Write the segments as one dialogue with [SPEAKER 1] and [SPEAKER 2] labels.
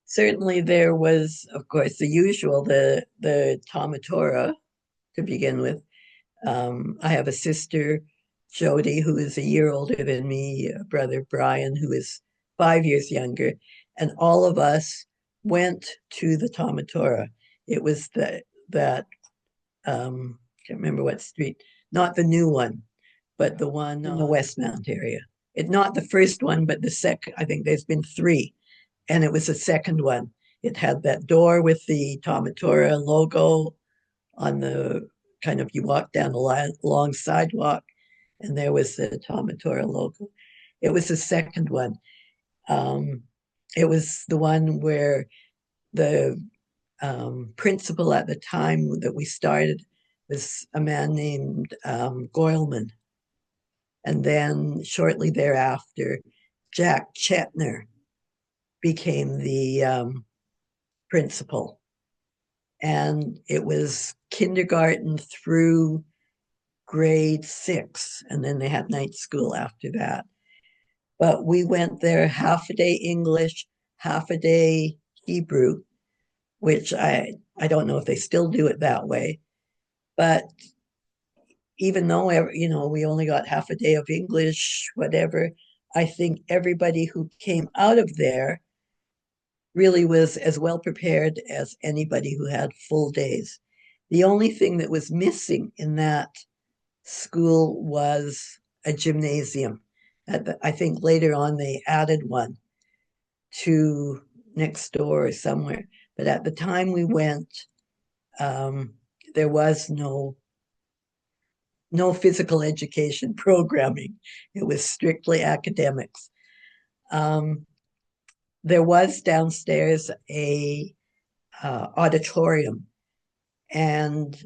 [SPEAKER 1] Certainly there was, of course, the usual, the Tomatora to begin with. I have a sister, Jody, who is a year older than me, a brother, Brian, who is 5 years younger, and all of us went to the Tomatora. It was that can't remember what street, not the new one, but the one in the Westmount area. It not the first one, but the second. I think there's been three, and it was the second one. It had that door with the Tomatora logo on the kind of, you walk down a long sidewalk, and there was the Tomatora logo. It was the second one. Um, it was the one where the principal at the time that we started was a man named Goilman. And then shortly thereafter, Jack Chetner became the principal. And it was kindergarten through grade 6. And then they had night school after that. But we went there half a day English, half a day Hebrew, which I don't know if they still do it that way. But even though we only got half a day of English, whatever, I think everybody who came out of there really was as well prepared as anybody who had full days. The only thing that was missing in that school was a gymnasium. I think later on they added one to next door or somewhere. But at the time we went, there was no physical education programming. It was strictly academics. Um, there was downstairs a auditorium, and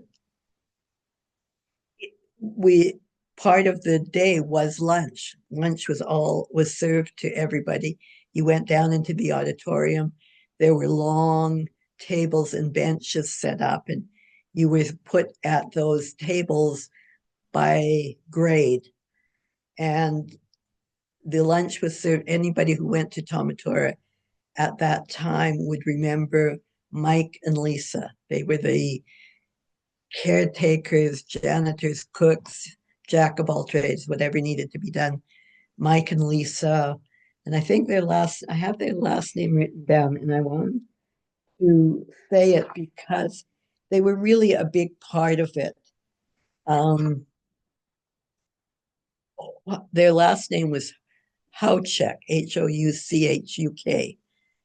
[SPEAKER 1] we part of the day was lunch. Lunch was served to everybody. You went down into the auditorium. There were long tables and benches set up, and you were put at those tables by grade. And the lunch was served. Anybody who went to Tomatora at that time would remember Mike and Lisa. They were the caretakers, janitors, cooks, jack of all trades, whatever needed to be done. Mike and Lisa, and I have their last name written down, and I want to say it because they were really a big part of it. Um, their last name was Houchuk, Houchuk,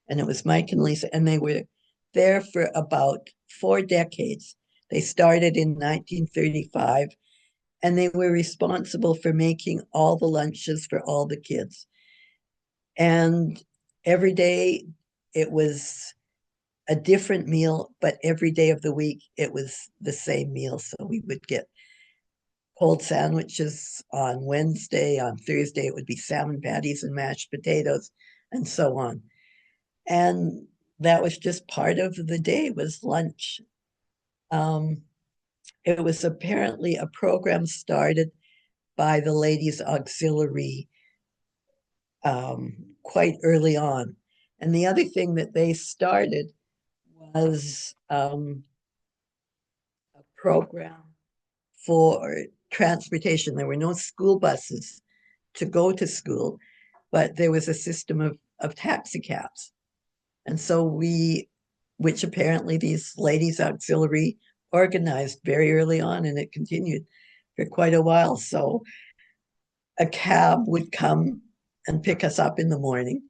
[SPEAKER 1] and it was Mike and Lisa, and they were there for about 4 decades. They started in 1935, and they were responsible for making all the lunches for all the kids. And every day it was a different meal, but every day of the week it was the same meal. So we would get cold sandwiches on Wednesday. On Thursday, it would be salmon patties and mashed potatoes, and so on. And that was just part of the day, was lunch. Um, it was apparently a program started by the Ladies Auxiliary quite early on. And the other thing that they started was a program for transportation. There were no school buses to go to school, but there was a system of taxi cabs. And so which apparently these Ladies Auxiliary organized very early on, and it continued for quite a while. So a cab would come and pick us up in the morning.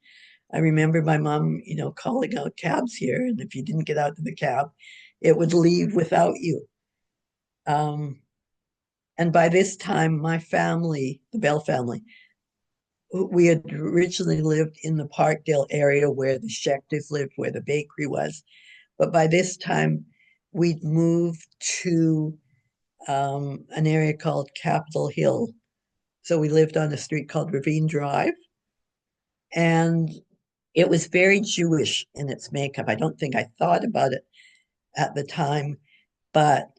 [SPEAKER 1] I remember my mom, calling out cabs here, and if you didn't get out to the cab, it would leave without you. Um, and by this time, my family, the Bell family, we had originally lived in the Parkdale area where the Shechters lived, where the bakery was. But by this time, we'd moved to an area called Capitol Hill. So we lived on a street called Ravine Drive. And it was very Jewish in its makeup. I don't think I thought about it at the time, but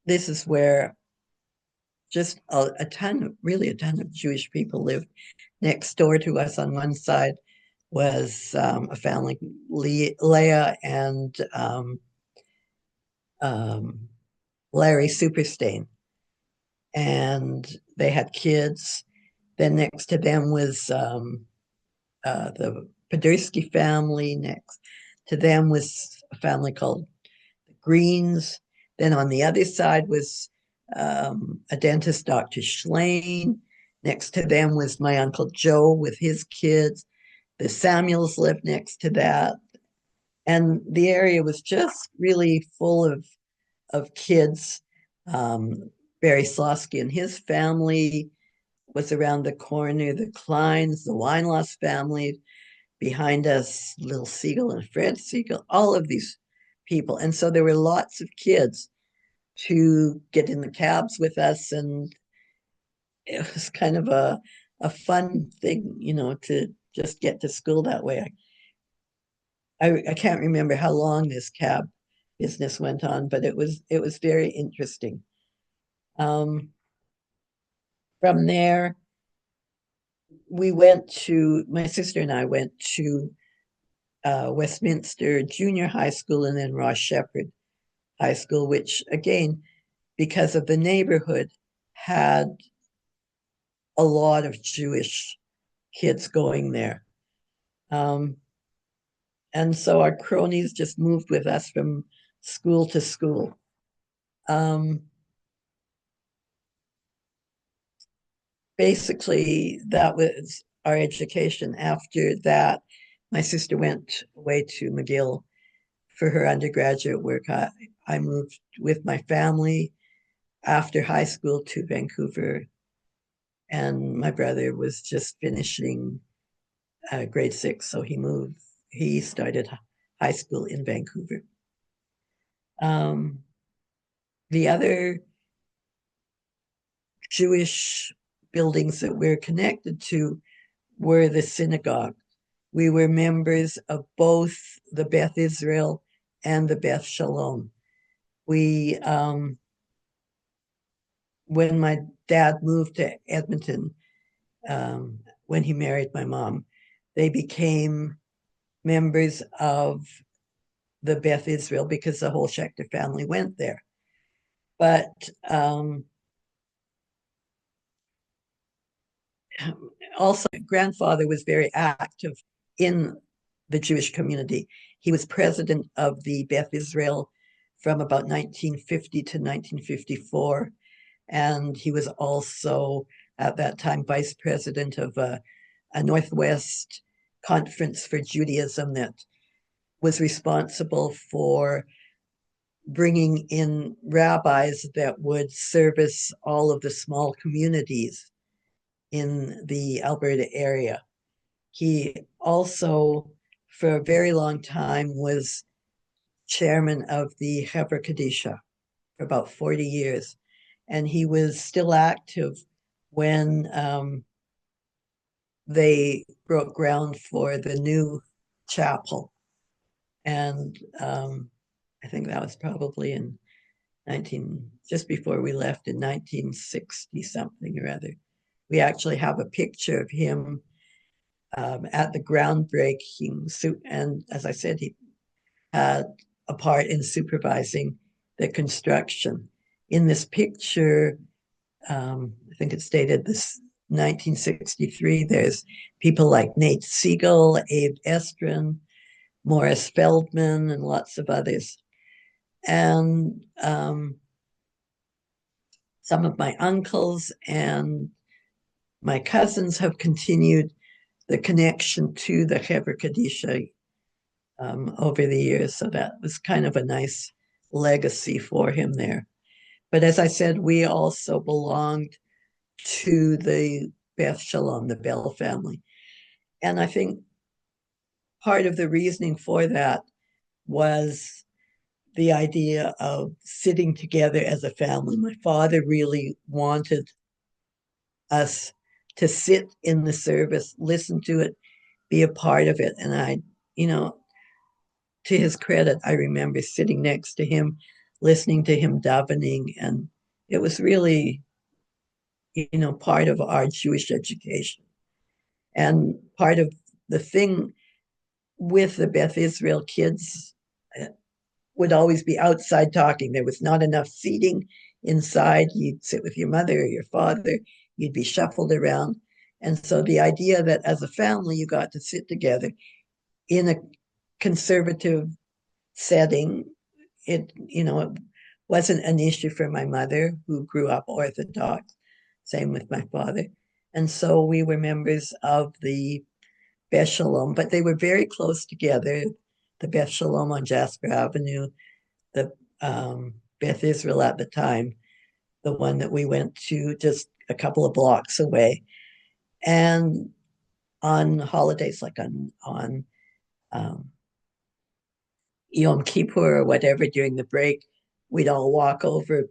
[SPEAKER 1] this is where just really a ton of Jewish people lived next door to us on one side was a family, Leah and um, Larry Superstain, and they had kids. Then next to them was the Podursky family. Next to them was a family called the Greens. Then on the other side was a dentist, Dr. Schlane. Next to them was my Uncle Joe with his kids. The Samuels lived next to that. And the area was just really full of kids. Barry Slosky and his family was around the corner, the Kleins, the Weinloss family, behind us, Little Siegel and Fred Siegel, all of these people. And so there were lots of kids to get in the cabs with us. And it was kind of a fun thing, to just get to school that way. I can't remember how long this cab business went on, but it was very interesting. Um, from there, my sister and I went to Westminster Junior High School and then Ross Shepherd High School, which again, because of the neighborhood, had a lot of Jewish kids going there. Um, and so our cronies just moved with us from school to school. Um, basically, that was our education. After that, my sister went away to McGill for her undergraduate work. I moved with my family after high school to Vancouver, and my brother was just finishing grade 6, so he started high school in Vancouver. Um, the other Jewish buildings that we're connected to were the synagogue. We were members of both the Beth Israel and the Beth Shalom. We, when my dad moved to Edmonton, when he married my mom, they became members of the Beth Israel because the whole Sheckter family went there. But also, my grandfather was very active in the Jewish community. He was president of the Beth Israel from about 1950 to 1954. And he was also, at that time, vice president of a Northwest Conference for Judaism that was responsible for bringing in rabbis that would service all of the small communities in the Alberta area. He also, for a very long time, was chairman of the Hever Kadisha for about 40 years. And he was still active when they broke ground for the new chapel. And I think that was probably in just before we left in 1960 something or other. We actually have a picture of him at the groundbreaking. And as I said, he had a part in supervising the construction. In this picture, I think it's dated this 1963. There's people like Nate Siegel, Abe Estrin, Morris Feldman, and lots of others. And some of my uncles and my cousins have continued the connection to the Hever Kadisha over the years. So that was kind of a nice legacy for him there. But as I said, we also belonged to the Beth Shalom, the Bell family. And I think part of the reasoning for that was the idea of sitting together as a family. My father really wanted us to sit in the service, listen to it, be a part of it. And to his credit, I remember sitting next to him, listening to him davening, and it was really, part of our Jewish education. And part of the thing with the Beth Israel kids uh, would always be outside talking. There was not enough seating inside. You'd sit with your mother or your father, you'd be shuffled around. And so the idea that as a family you got to sit together in a conservative setting, it wasn't an issue for my mother, who grew up Orthodox. Same with my father. And so we were members of the Beth Shalom, but they were very close together. The Beth Shalom on Jasper Avenue, the Beth Israel at the time, the one that we went to just a couple of blocks away. And on holidays like on Yom Kippur or whatever during the break, we'd all walk over,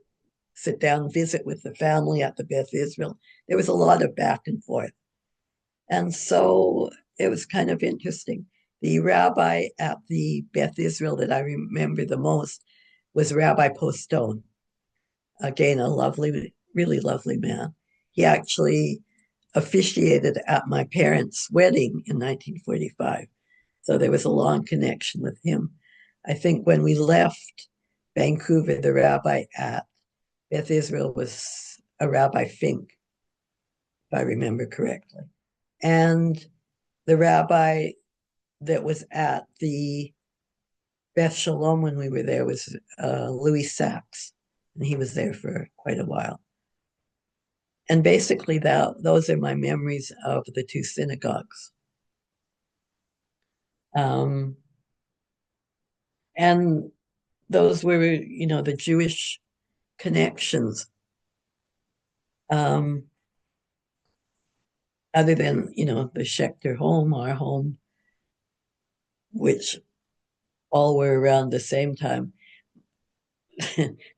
[SPEAKER 1] sit down, visit with the family at the Beth Israel. There was a lot of back and forth. And so it was kind of interesting. The rabbi at the Beth Israel that I remember the most was Rabbi Postone. Again, a lovely, really lovely man. He actually officiated at my parents' wedding in 1945. So there was a long connection with him. I think when we left Vancouver, the rabbi at Beth Israel was a Rabbi Fink, if I remember correctly. And the rabbi that was at the Beth Shalom when we were there was Louis Sachs, and he was there for quite a while. And basically, those are my memories of the two synagogues. Um, and those were, the Jewish connections. Um, Other than, the Sheckter home, our home, which all were around the same time.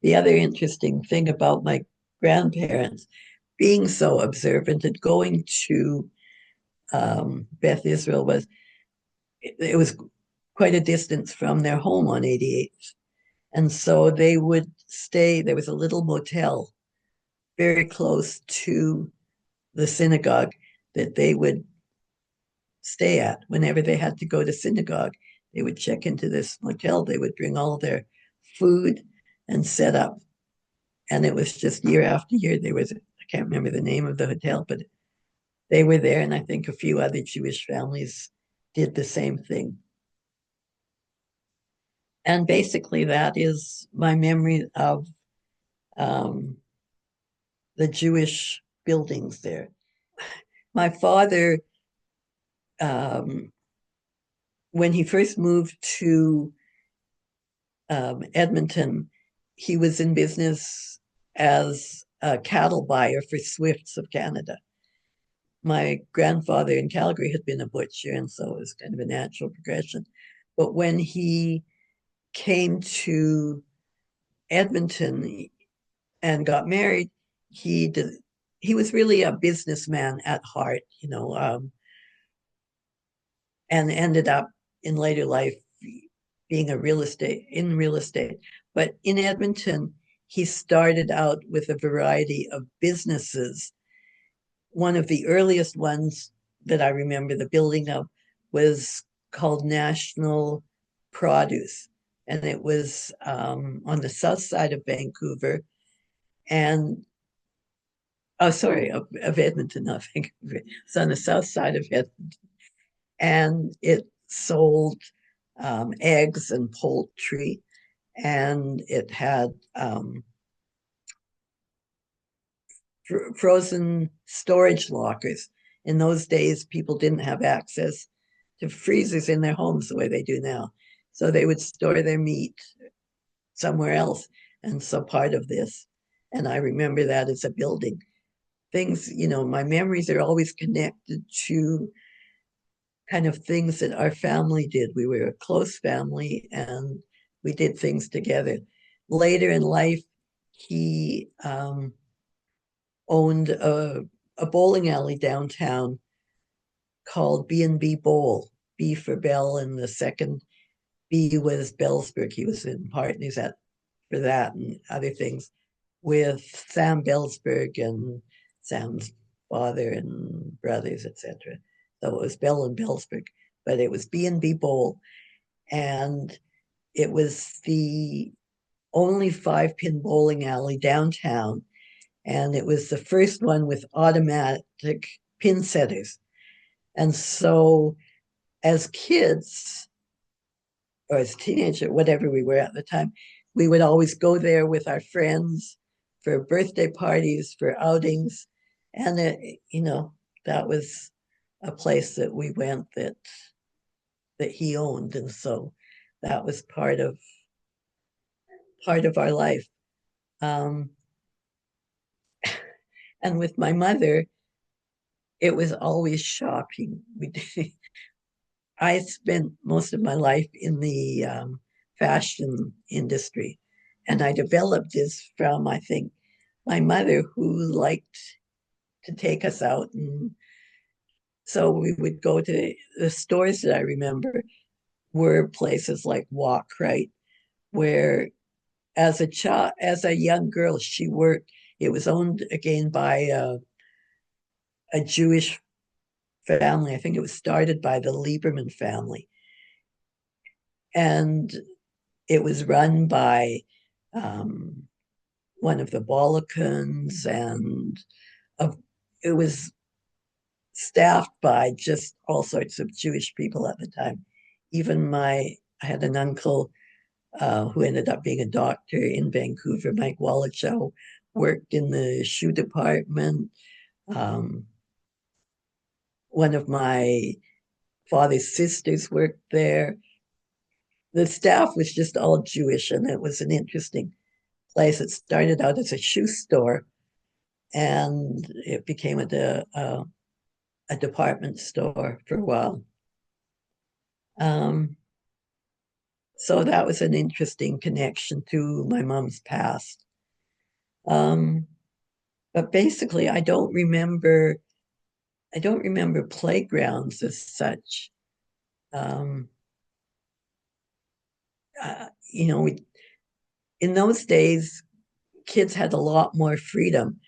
[SPEAKER 1] The other interesting thing about my grandparents being so observant and going to Beth Israel was it was quite a distance from their home on 88th. And so they would stay, there was a little motel very close to the synagogue that they would stay at whenever they had to go to synagogue. They would check into this motel, they would bring all their food and set up. And it was just year after year. I can't remember the name of the hotel, but they were there. And I think a few other Jewish families did the same thing. And basically, that is my memory of um, the Jewish buildings there. My father, um, when he first moved to Edmonton, he was in business as a cattle buyer for Swifts of Canada. My grandfather in Calgary had been a butcher, and so it was kind of a natural progression. But when he came to Edmonton and got married, he was really a businessman at heart, and ended up in later life being in real estate. But in Edmonton, he started out with a variety of businesses. One of the earliest ones that I remember the building of was called National Produce. And it was on the south side of Vancouver. And, oh, sorry, of Edmonton, not Vancouver. It's on the south side of Edmonton. And it sold eggs and poultry. And it had frozen storage lockers. In those days, people didn't have access to freezers in their homes the way they do now. So they would store their meat somewhere else. And so part of this, and I remember that as a building. Things, my memories are always connected to kind of things that our family did. We were a close family and we did things together. Later in life, he owned a bowling alley downtown called B&B Bowl. B for Bell, and the second B was Bellsburg. He was in partners for that and other things with Sam Bellsburg and Sam's father and brothers, etc. So it was Bell and Bellsburg. but it was B&B Bowl. And it was the only 5-pin bowling alley downtown. And it was the first one with automatic pin setters. And so as kids, or as teenagers, whatever we were at the time, we would always go there with our friends for birthday parties, for outings. And that was a place that we went that he owned. And so that was part of our life. Um, and with my mother, it was always shopping. I spent most of my life in the fashion industry, and I developed this from, I think, my mother, who liked to take us out. And so we would go to the stores that I remember were places like Walk Right, where as a young girl, she worked. It was owned again by a Jewish family. I think it was started by the Lieberman family. And it was run by um, one of the Balkans, and of, it was staffed by just all sorts of Jewish people at the time. Even I had an uncle who ended up being a doctor in Vancouver, Mike Wallachow, worked in the shoe department. Um, One of my father's sisters worked there. The staff was just all Jewish, and it was an interesting place. It started out as a shoe store, and it became a department store for a while. Um, so that was an interesting connection to my mom's past. Um, but basically, I don't remember playgrounds as such. Um, uh, you know, we, in those days, kids had a lot more freedom.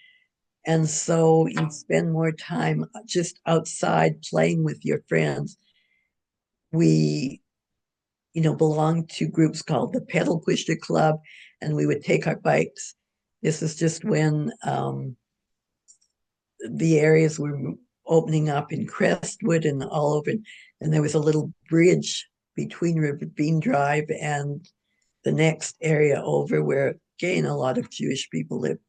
[SPEAKER 1] And so you'd spend more time just outside playing with your friends. We, belonged to groups called the Pedal Pusher Club, and we would take our bikes. This is just when the areas were opening up in Crestwood and all over. And there was a little bridge between Ravine Drive and the next area over where, again, a lot of Jewish people lived.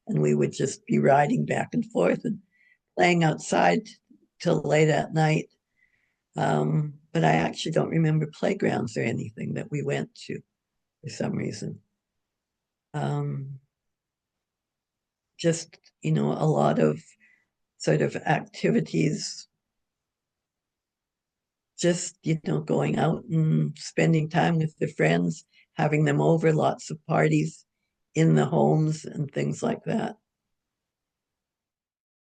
[SPEAKER 1] And we would just be riding back and forth and playing outside till late at night. But I actually don't remember playgrounds or anything that we went to for some reason. Um, just, a lot of sort of activities, just, going out and spending time with the friends, having them over, lots of parties in the homes and things like that.